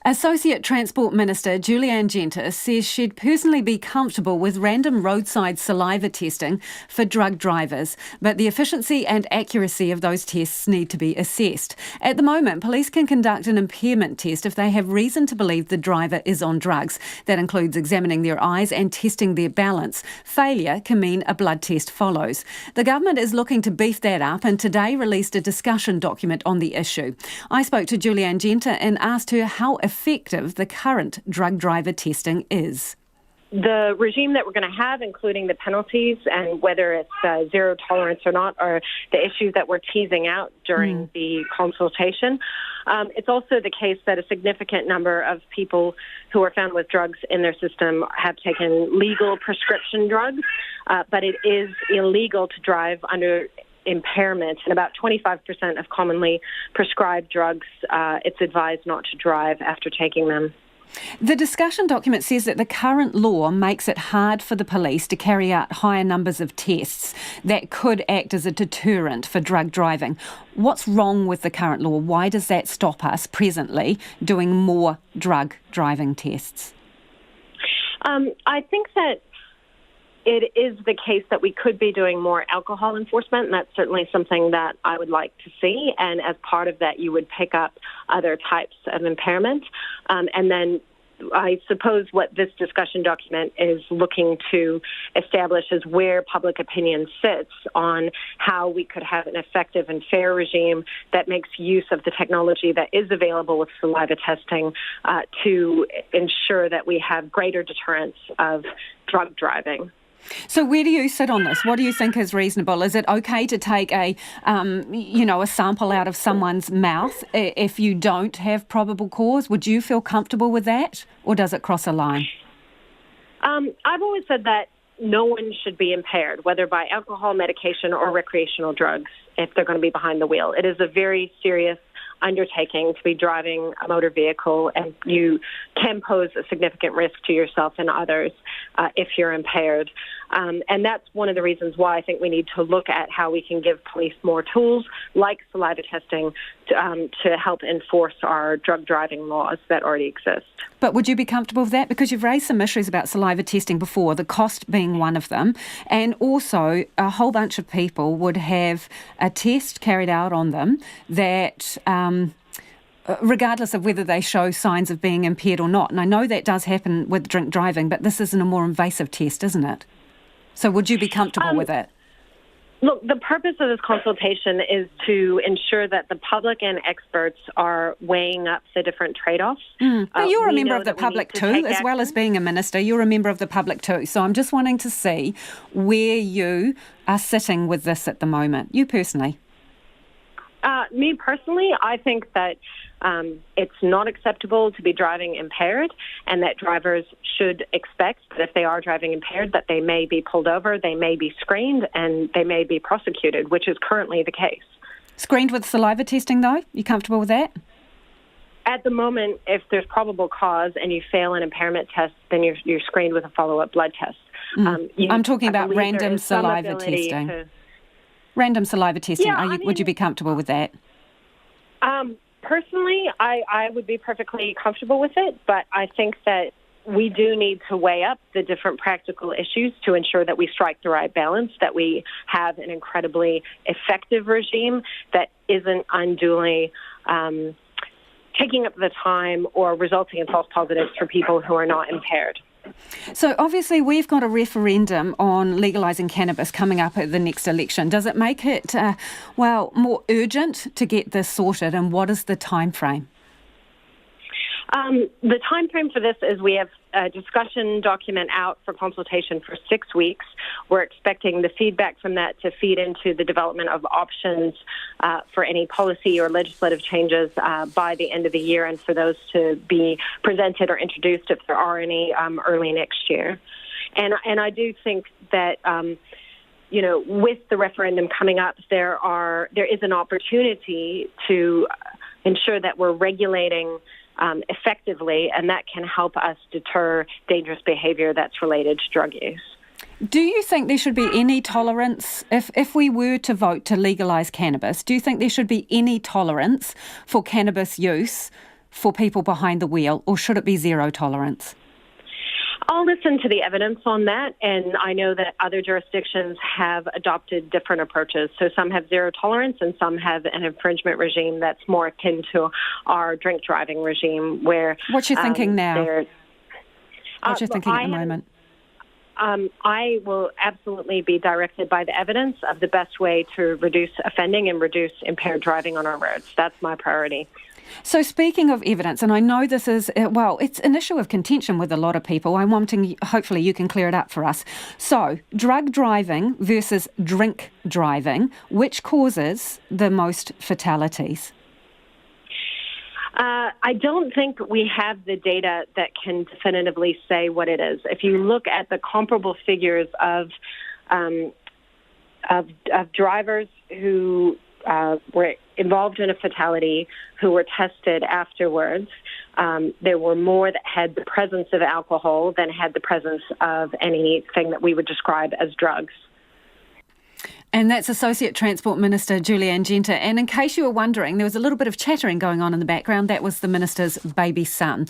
Associate Transport Minister Genter says she'd personally be comfortable with random roadside saliva testing for drug drivers, but the efficiency and accuracy of those tests need to be assessed. At the moment, police can conduct an impairment test if they have reason to believe the driver is on drugs. That includes examining their eyes and testing their balance. Failure can mean a blood test follows. The government is looking to beef that up and today released a discussion document on the issue. I spoke to Genter and asked her how effective the current drug driver testing is. The regime that we're going to have, including the penalties and whether it's zero tolerance or not, are the issues that we're teasing out during the consultation. It's also the case that a significant number of people who are found with drugs in their system have taken legal prescription drugs, but it is illegal to drive under impairment. And about 25% of commonly prescribed drugs, it's advised not to drive after taking them. The discussion document says that the current law makes it hard for the police to carry out higher numbers of tests that could act as a deterrent for drug driving. What's wrong with the current law? Why does that stop us presently doing more drug driving tests? I think that it is the case that we could be doing more alcohol enforcement, and that's certainly something that I would like to see. And as part of that, you would pick up other types of impairment. And then I suppose what this discussion document is looking to establish is where public opinion sits on how we could have an effective and fair regime that makes use of the technology that is available with saliva testing to ensure that we have greater deterrence of drug driving. So where do you sit on this? What do you think is reasonable? Is it okay to take a sample out of someone's mouth if you don't have probable cause? Would you feel comfortable with that, or does it cross a line? I've always said that no one should be impaired, whether by alcohol, medication, or recreational drugs, if they're going to be behind the wheel. It is a very serious undertaking to be driving a motor vehicle, and you can pose a significant risk to yourself and others if you're impaired. And that's one of the reasons why I think we need to look at how we can give police more tools, like saliva testing, to help enforce our drug driving laws that already exist. But would you be comfortable with that? Because you've raised some issues about saliva testing before, the cost being one of them, and also a whole bunch of people would have a test carried out on them that regardless of whether they show signs of being impaired or not. And I know that does happen with drink driving, but this isn't a more invasive test, isn't it? So would you be comfortable with it? Look, the purpose of this consultation is to ensure that the public and experts are weighing up the different trade-offs. But you're a member of the public too, as well as being a minister. You're a member of the public too. So I'm just wanting to see where you are sitting with this at the moment, you personally. Me personally, I think that it's not acceptable to be driving impaired, and that drivers should expect that if they are driving impaired that they may be pulled over, they may be screened, and they may be prosecuted, which is currently the case. Screened with saliva testing though? You comfortable with that? At the moment, if there's probable cause and you fail an impairment test, then you're screened with a follow-up blood test. I'm talking about random saliva testing. Random saliva testing. Yeah, would you be comfortable with that? Personally, I would be perfectly comfortable with it, but I think that we do need to weigh up the different practical issues to ensure that we strike the right balance, that we have an incredibly effective regime that isn't unduly taking up the time or resulting in false positives for people who are not impaired. So obviously we've got a referendum on legalising cannabis coming up at the next election. Does it make it, more urgent to get this sorted, and what is the time frame? The time frame for this is we have a discussion document out for consultation for 6 weeks. We're expecting the feedback from that to feed into the development of options for any policy or legislative changes by the end of the year, and for those to be presented or introduced if there are any early next year. And I do think that with the referendum coming up, there is an opportunity to ensure that we're regulating effectively, and that can help us deter dangerous behaviour that's related to drug use. Do you think there should be any tolerance, if we were to vote to legalise cannabis, do you think there should be any tolerance for cannabis use for people behind the wheel, or should it be zero tolerance? I'll listen to the evidence on that, and I know that other jurisdictions have adopted different approaches. So some have zero tolerance and some have an infringement regime that's more akin to our drink driving regime, where... What's your thinking now? What's your thinking at the moment? I will absolutely be directed by the evidence of the best way to reduce offending and reduce impaired driving on our roads. That's my priority. So speaking of evidence, and I know this is, well, it's an issue of contention with a lot of people. I'm wanting, hopefully you can clear it up for us. So drug driving versus drink driving, which causes the most fatalities? I don't think we have the data that can definitively say what it is. If you look at the comparable figures of drivers who were involved in a fatality, who were tested afterwards, there were more that had the presence of alcohol than had the presence of anything that we would describe as drugs. And that's Associate Transport Minister Julianne Genter. And in case you were wondering, there was a little bit of chattering going on in the background. That was the Minister's baby son.